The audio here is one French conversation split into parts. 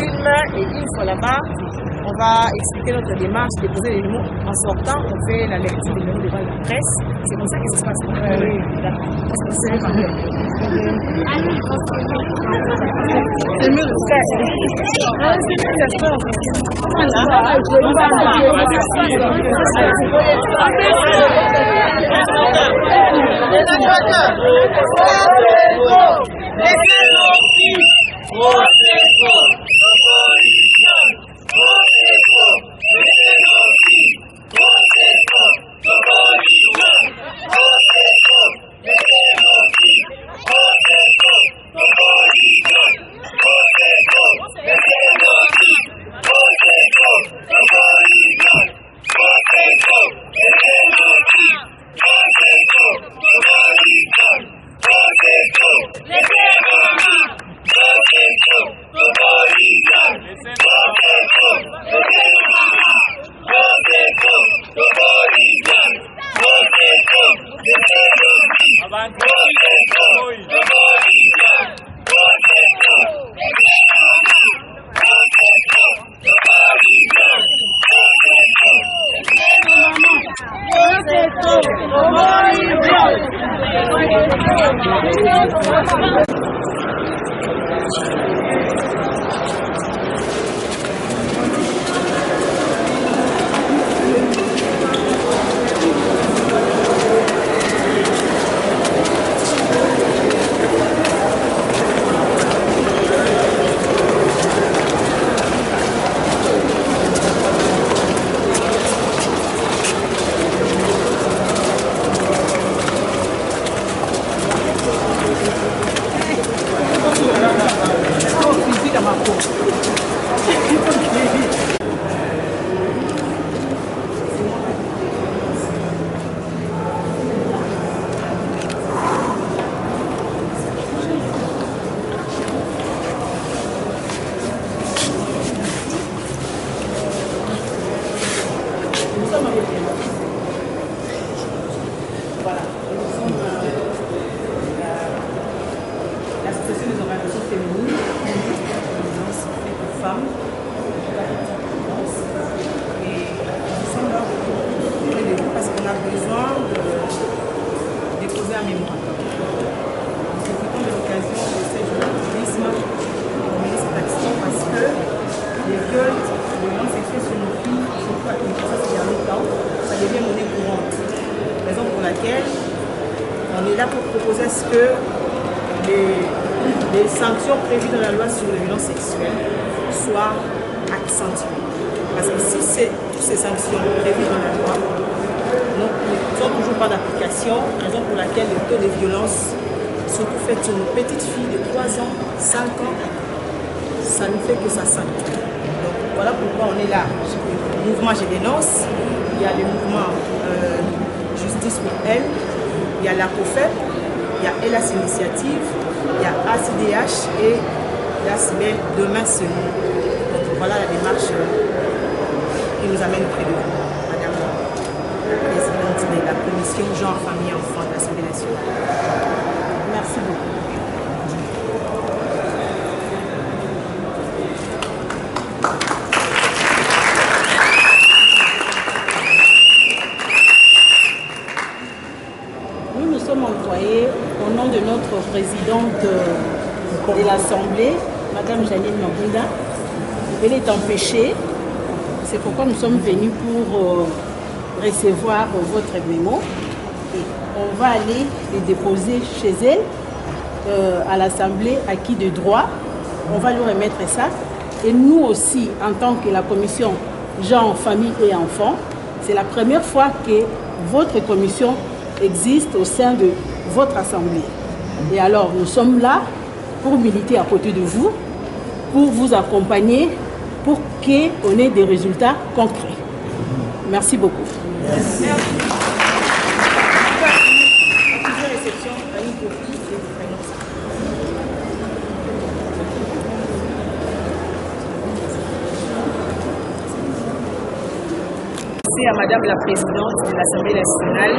film et une fois là-bas, on va expliquer notre démarche, déposer les mots. En sortant, on fait la lecture des mots devant la presse. C'est comme ça que ça se passe. Oui, d'accord. Parce que vous savez pas mieux. C'est mieux de faire. On est là pour proposer à ce que les sanctions prévues dans la loi sur les violences sexuelles soient accentuées. Parce que si toutes ces sanctions prévues dans la loi ne sont toujours pas d'application, raison pour laquelle le taux de violence, surtout fait sur nos petites filles de 3 ans, 5 ans, ça ne fait que ça s'accentue. Donc voilà pourquoi on est là. Le mouvement Je dénonce, il y a le mouvement Justice pour elle, il y a la COFEP, il y a Elas Initiative, il y a ACDH et la CIBEL Demain Seul. Donc voilà la démarche qui nous amène près de vous, Madame la présidente de la commission genre, famille, enfants de l'Assemblée nationale. Merci beaucoup. Nous sommes employés au nom de notre présidente de l'Assemblée, Madame Janine Mabunda. Elle est empêchée. C'est pourquoi nous sommes venus pour recevoir votre mémo. Et on va aller les déposer chez elle, à l'Assemblée, acquis de droit. On va lui remettre ça. Et nous aussi, en tant que la commission genre, famille et enfants, c'est la première fois que votre commission existe au sein de votre assemblée. Et alors, nous sommes là pour militer à côté de vous, pour vous accompagner, pour qu'on ait des résultats concrets. Merci beaucoup. Merci. À Madame la Présidente de l'Assemblée nationale,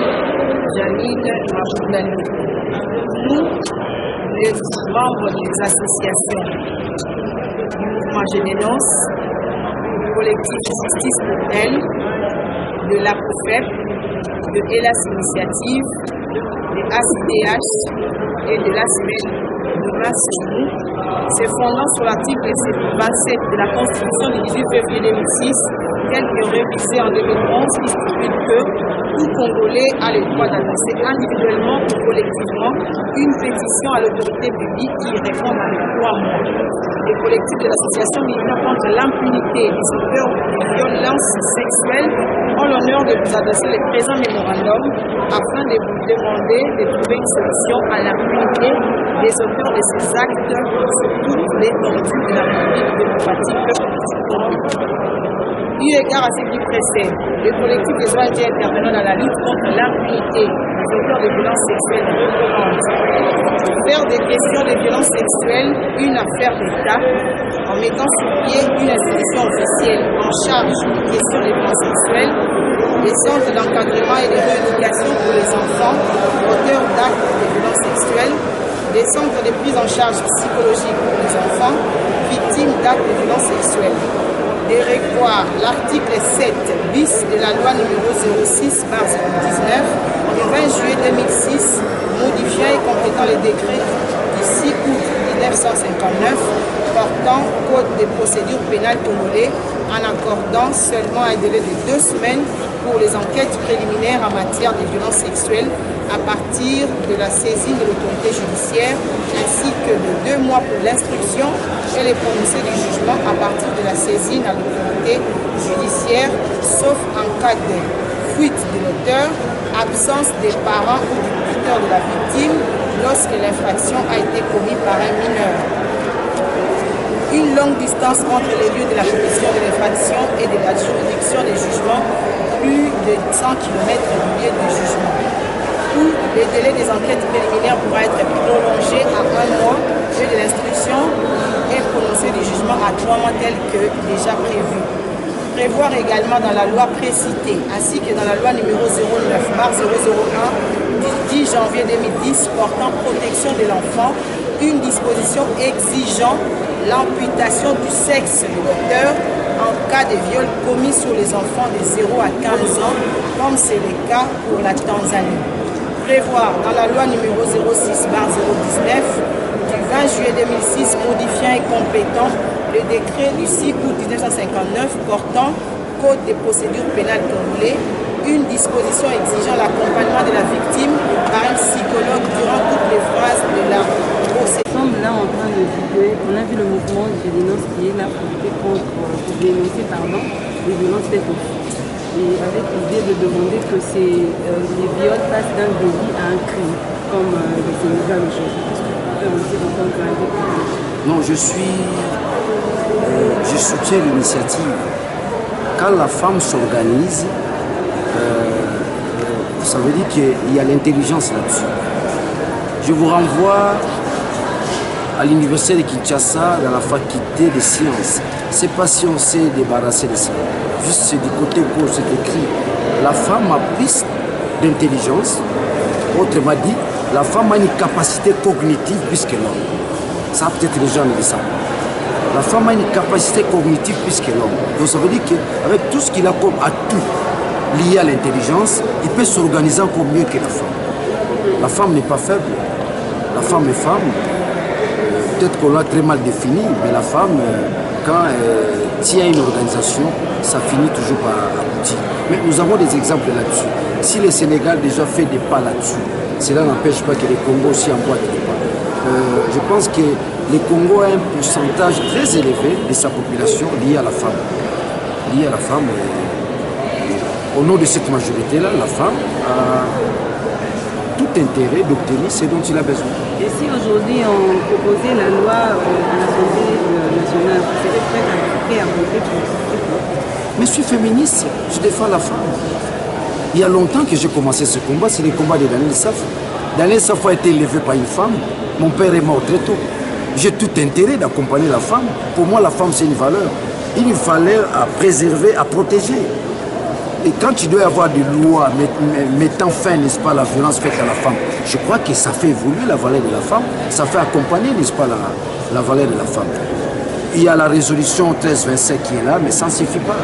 Janine Mabunda. Nous être membre des associations du mouvement Je dénonce, du collectif Justice pour elle, de l'APOFEP, de Hélas Initiative, de ACDH et de la semaine de masse sur nous, se fondant sur l'article 27 de la Constitution du 18 février 2006, tel que révisé en 2011, qui stipule que tout Congolais a le droit d'annoncer individuellement ou collectivement une pétition à l'autorité publique qui répond dans les 3 mois. Les collectifs de l'association militant contre l'impunité des auteurs de violences sexuelles ont l'honneur de vous adresser le présent mémorandum afin de vous demander de trouver une solution à l'impunité des auteurs de ces actes sur toute l'étendue de la République démocratique du Congo. Eu égard à ce qui précède, le collectif des ONG intervenant dans la lutte contre l'impunité des auteurs de violences sexuelles recommande faire des questions de violences sexuelles une affaire d'État en mettant sur pied une institution officielle en charge des questions de violences sexuelles, des centres d'encadrement et de rééducation pour les enfants auteurs d'actes de violences sexuelles, des centres de prise en charge psychologique pour les enfants victimes d'actes de violences sexuelles. De revoir l'article 7 bis de la loi numéro 06/019 du 20 juillet 2006 modifiant et complétant les décrets du 6 août 1959 portant code des procédures pénales congolais en accordant seulement un délai de 2 semaines pour les enquêtes préliminaires en matière de violences sexuelles à partir de la saisine de l'autorité judiciaire ainsi que de 2 mois pour l'instruction et les prononcés du jugement à partir de la saisine à l'autorité judiciaire sauf en cas de fuite de l'auteur, absence des parents ou du tuteur de la victime lorsque l'infraction a été commise par un mineur. Une longue distance entre les lieux de la commission de l'infraction et de la juridiction des jugements, plus de 100 km du lieu du jugement, où le délai des enquêtes préliminaires pourra être prolongé à 1 mois et de l'instruction et prononcé du jugement à 3 mois tel que déjà prévu. Prévoir également dans la loi précitée, ainsi que dans la loi numéro 09/001 du 10 janvier 2010 portant protection de l'enfant, une disposition exigeant l'amputation du sexe de l'auteur en cas de viol commis sur les enfants de 0 à 15 ans, comme c'est le cas pour la Tanzanie. Prévoir dans la loi numéro 06/019 du 20 juillet 2006 modifiant et complétant le décret du 6 août 1959 portant code des procédures pénales congolais, une disposition exigeant l'accompagnement de la victime par un psychologue durant toutes les phases de la procédure. Nous sommes là en train de vidéo. On a vu le mouvement Je dénonce qui est là pour lutter contre, pour dénoncer les violences faites aux filles. Et avec l'idée de demander que les viols passent d'un délit à un crime, comme le Sénégal aujourd'hui. Qu'est-ce que vous pouvez en dire en tant qu'indépendant? Non, je soutiens l'initiative. Quand la femme s'organise, ça veut dire qu'il y a l'intelligence là-dessus. Je vous renvoie à l'université de Kinshasa, dans la faculté des sciences. C'est pas si on s'est débarrassé de ça. Juste c'est du côté gauche, c'est écrit. La femme a plus d'intelligence. Autrement dit, la femme a une capacité cognitive plus que l'homme. Ça peut-être les gens le savent. La femme a une capacité cognitive plus que l'homme. Donc ça veut dire qu'avec tout ce qu'il a comme atout lié à l'intelligence, il peut s'organiser encore mieux que la femme. La femme n'est pas faible. La femme est femme. Peut-être qu'on l'a très mal défini, mais la femme, quand elle tient une organisation, ça finit toujours par aboutir. Mais nous avons des exemples là-dessus. Si le Sénégal déjà fait des pas là-dessus, cela n'empêche pas que le Congo aussi emboîte des pas. Je pense que le Congo a un pourcentage très élevé de sa population lié à la femme. Lié à la femme. Au nom de cette majorité-là, la femme a tout intérêt d'obtenir ce dont il a besoin. Et si aujourd'hui on proposait la loi à l'Assemblée nationale, vous serez prêt à voter pour? Mais je suis féministe, je défends la femme. Il y a longtemps que j'ai commencé ce combat, c'est le combat de Daniel Safo. Daniel Safo a été élevé par une femme, mon père est mort très tôt. J'ai tout intérêt d'accompagner la femme. Pour moi, la femme, c'est une valeur à préserver, à protéger. Et quand il doit y avoir des lois mettant fin, n'est-ce pas, à la violence faite à la femme, Je crois que ça fait évoluer la valeur de la femme, ça fait accompagner, n'est-ce pas, la valeur de la femme. Il y a la résolution 1325 qui est là, mais ça ne suffit pas.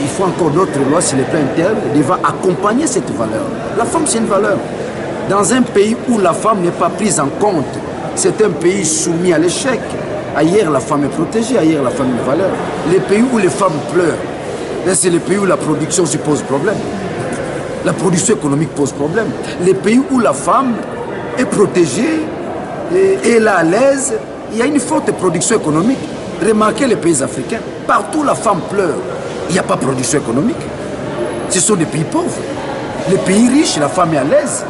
Il faut encore d'autres lois sur les plans internes devant accompagner cette valeur. La femme, c'est une valeur. Dans un pays où la femme n'est pas prise en compte, c'est un pays soumis à l'échec. Ailleurs, la femme est protégée, ailleurs, la femme est une valeur. Les pays où les femmes pleurent, c'est les pays où la production se pose problème. La production économique pose problème. Les pays où la femme est protégée et là à l'aise, il y a une forte production économique. Remarquez les pays africains, partout la femme pleure. Il n'y a pas de production économique. Ce sont des pays pauvres. Les pays riches, la femme est à l'aise.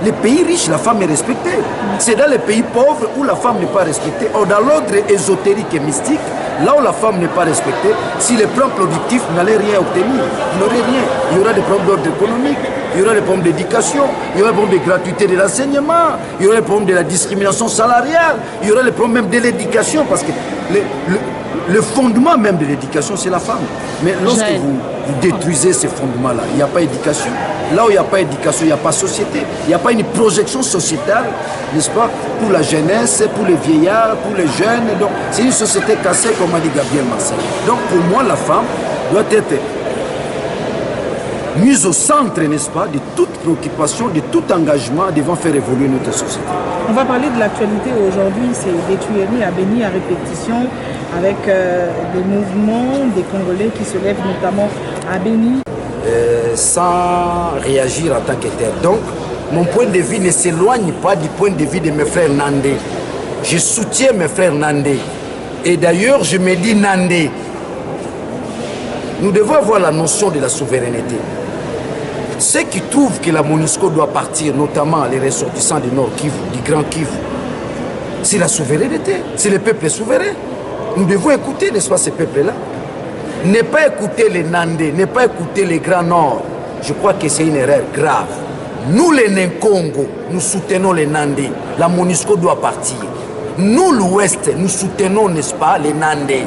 Les pays riches, la femme est respectée. C'est dans les pays pauvres où la femme n'est pas respectée. Or, dans l'ordre ésotérique et mystique, là où la femme n'est pas respectée, si les plans productifs n'allaient rien obtenir, il n'y aurait rien. Il y aura des problèmes d'ordre économique, il y aura des problèmes d'éducation, il y aura des problèmes de gratuité de l'enseignement, il y aura des problèmes de la discrimination salariale, il y aura des problèmes de l'éducation, parce que le fondement même de l'éducation, c'est la femme. Mais lorsque vous détruisez ces fondements-là, il n'y a pas d'éducation. Là où il n'y a pas d'éducation, il n'y a pas de société. Il n'y a pas une projection sociétale, n'est-ce pas, pour la jeunesse, pour les vieillards, pour les jeunes. Donc, c'est une société cassée, comme a dit Gabriel Marcel. Donc, pour moi, la femme doit être mise au centre, n'est-ce pas, de toute préoccupation, de tout engagement devant faire évoluer notre société. On va parler de l'actualité aujourd'hui, c'est des tueries à Béni à répétition, avec des mouvements des Congolais qui se lèvent notamment à Béni. Sans réagir en tant que tel. Donc, mon point de vue ne s'éloigne pas du point de vue de mes frères Nandé. Je soutiens mes frères Nandé. Et d'ailleurs, je me dis Nandé. Nous devons avoir la notion de la souveraineté. Ceux qui trouvent que la MONUSCO doit partir, notamment les ressortissants du Nord Kivu, du Grand Kivu, c'est la souveraineté, c'est le peuple souverain. Nous devons écouter, n'est-ce pas, ces peuples-là. Ne pas écouter les Nandés, ne pas écouter les Grands Nord, je crois que c'est une erreur grave. Nous, les Nkongo, nous soutenons les Nandés. La MONUSCO doit partir. Nous, l'Ouest, nous soutenons, n'est-ce pas, les Nandés.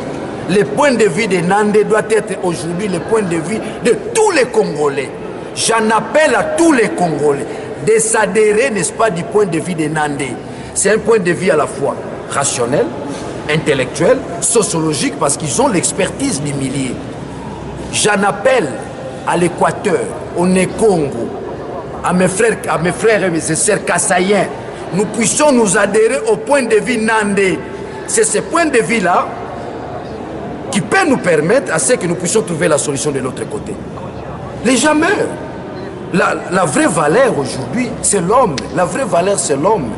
Le point de vue des Nandés doit être aujourd'hui le point de vue de tous les Congolais. J'en appelle à tous les Congolais de s'adhérer, n'est-ce pas, du point de vue des Nandés. C'est un point de vue à la fois rationnel, intellectuel, sociologique, parce qu'ils ont l'expertise du milieu. J'en appelle à l'Équateur, au Nkongo, à mes frères et mes sœurs kassaïens. Nous puissions nous adhérer au point de vue Nandé. C'est ce point de vue-là qui peut nous permettre à ce que nous puissions trouver la solution de l'autre côté. Les gens meurent. La vraie valeur aujourd'hui, c'est l'homme. La vraie valeur, c'est l'homme.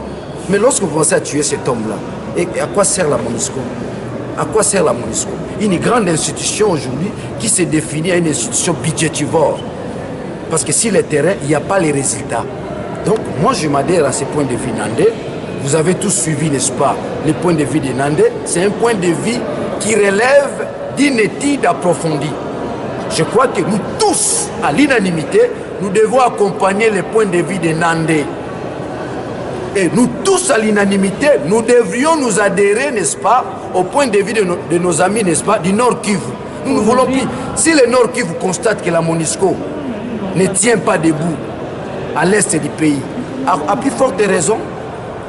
Mais lorsque vous pensez à tuer cet homme-là, et à quoi sert la MONUSCO? À quoi sert la MONUSCO? Une grande institution aujourd'hui qui se définit à une institution budgétivore. Parce que si le terrain, il n'y a pas les résultats. Donc, moi, je m'adhère à ce point de vue Nandé. Vous avez tous suivi, n'est-ce pas, les points de vue de Nandé. C'est un point de vue qui relève d'une étude approfondie. Je crois que nous tous, à l'unanimité, nous devons accompagner les points de vue de Nandé. Et nous tous à l'unanimité, nous devrions nous adhérer, n'est-ce pas, au point de vue de nos amis, n'est-ce pas, du Nord Kivu. Nous ne voulons plus. Si le Nord Kivu constate que la MONUSCO ne tient pas debout à l'est du pays, à plus forte raison,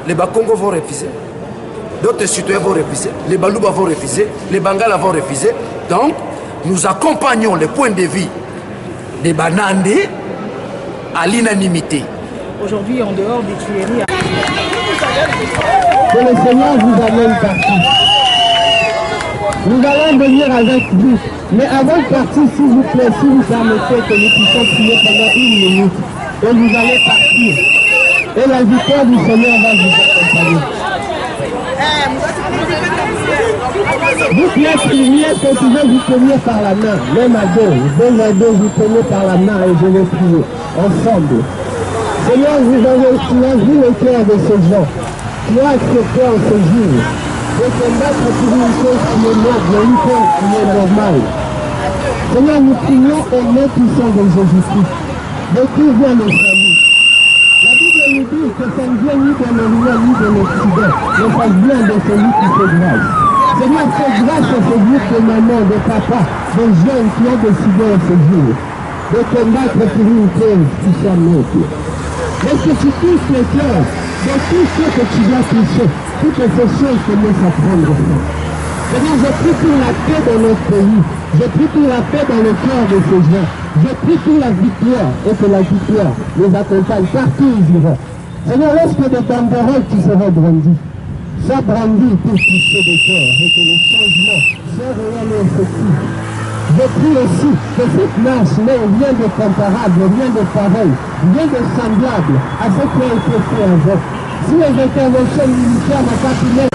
les Bakongo vont refuser. D'autres citoyens vont refuser. Les Balouba vont refuser. Les Bangala vont refuser. Donc, nous accompagnons les points de vue des Banandés à l'unanimité. Aujourd'hui, en dehors des tueries... Que le Seigneur vous amène partout. Nous allons venir avec vous. Mais avant de partir, s'il vous plaît, si vous permettez que nous puissions prier pendant 1 minute, et vous allez partir. Et la victoire du Seigneur va vous accompagner. Vous qui êtes priés, continuez vous tenir par la main, même à deux, vous tenez par la main et je vais prier ensemble. Seigneur, vous avez vu le cœur de ces gens qui ont accepté en ce jour de combattre pour une chose qui est noble, une chose qui est normale. Seigneur, nous prions au nom puissant de Jésus-Christ. De qui vient le salut? La Bible nous dit que ça ne vient ni de l'Orient ni de l'Occident, mais ça vient de celui qui fait grâce. Seigneur, fais grâce à ce groupe de mamans, de papas, de jeunes qui ont décidé en ce jour de combattre pour une cause qui soit nôtre. Mais que tu touches les cœurs de tout ce que tu dois toucher, toutes ces choses commencent à prendre fin. Seigneur, je prie pour la paix dans notre pays. Je prie pour la paix dans le cœur de ces gens. Je prie pour la victoire et que la victoire les accompagne partout où ils iront. Seigneur, lorsque des banderoles qui seront brandies, soient brandies pour toucher des cœurs et que le changement soit réel et effectif. Je prie aussi que cette marche n'ait rien de comparable, rien de pareil, rien de semblable à ce qui a été fait avant. Si les interventions militaires n'ont pas pu mettre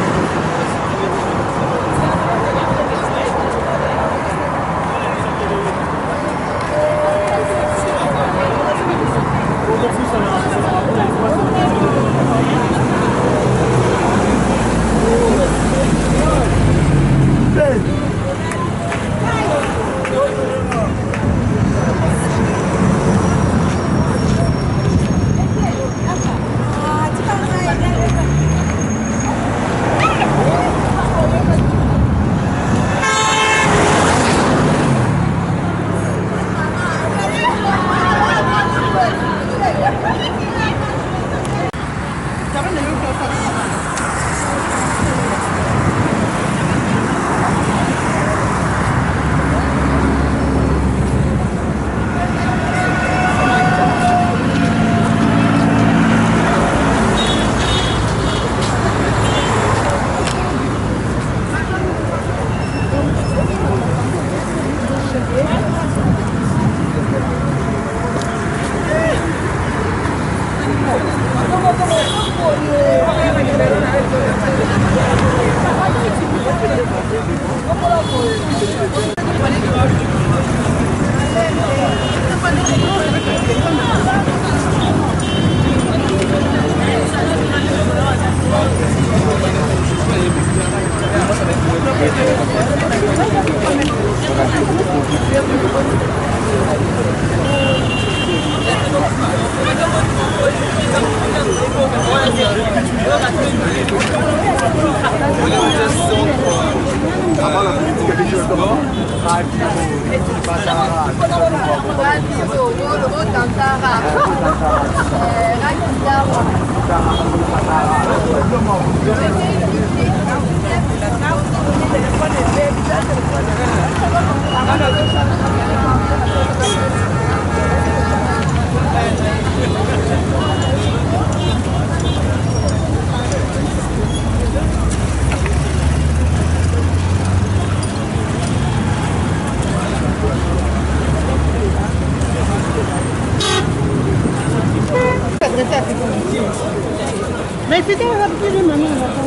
Mais c'était un peu de maman, on va pas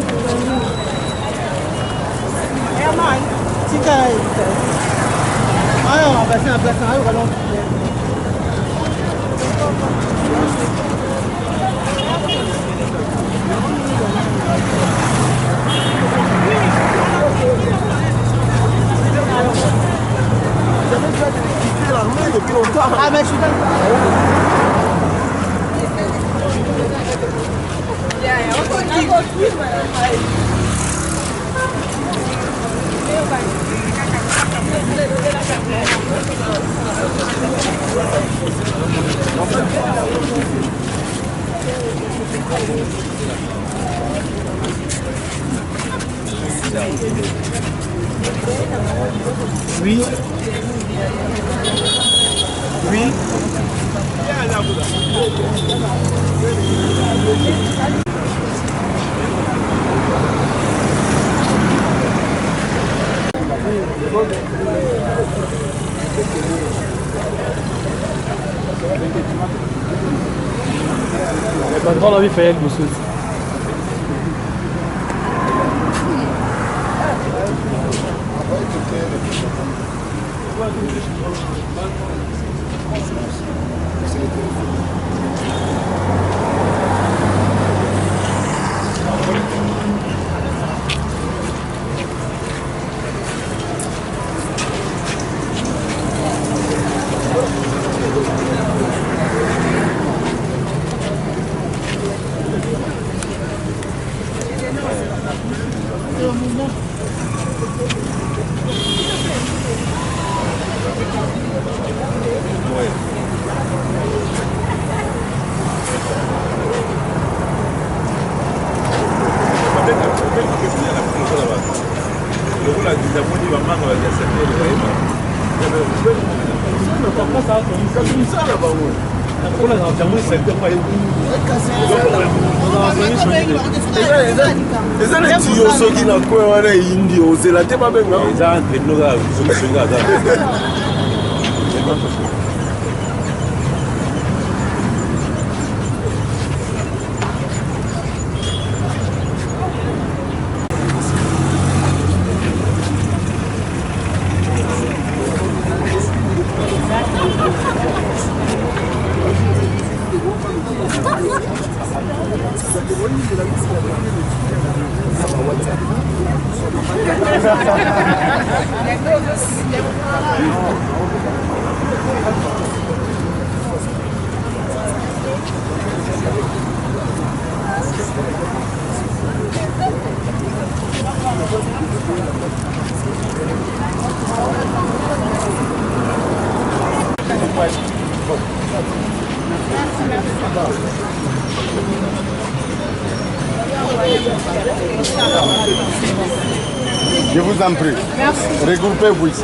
Herman, si tu as... Ah non, on va passer un place à l'eau, allons. Ah mais je suis d'accord. Oui. Oui. Pas devant la vie Fayette, vous souhaitez. eza neti yo soki na kwe wana indi ozela te babenga eza entre binoka sokisoki aza Je vous en prie. Merci. Regroupez-vous ici.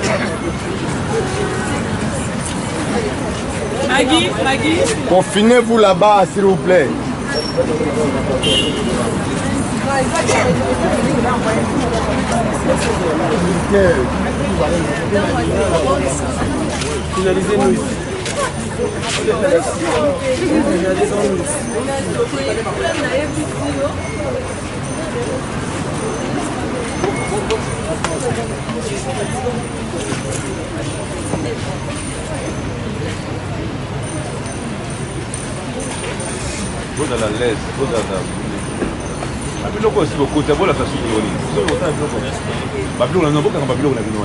Maggie. Confinez-vous là-bas, s'il vous plaît. Finalisez-nous ici. Vous dans la laisse, vous dans la... Babiloko aussi beaucoup, c'est bon la façon de voler. Vous avez autant de blocs. Babiloko, on n'a pas babiloko, on a vu nous.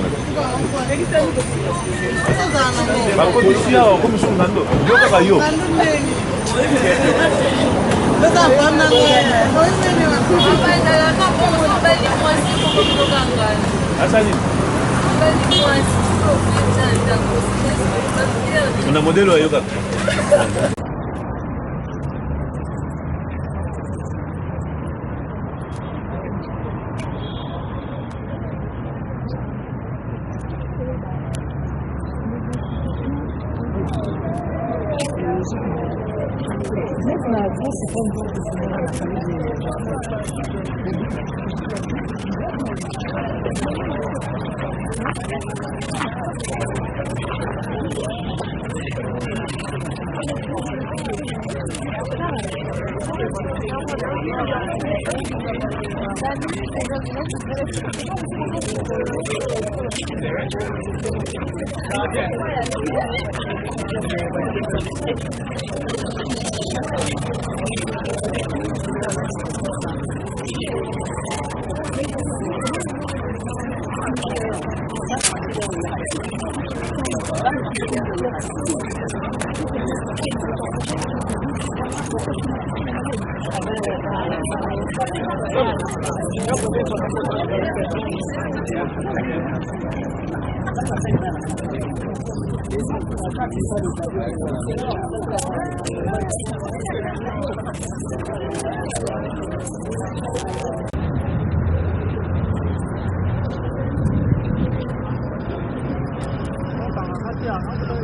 La condition, comme je suis dans le on a modèle à yoga. Yeah.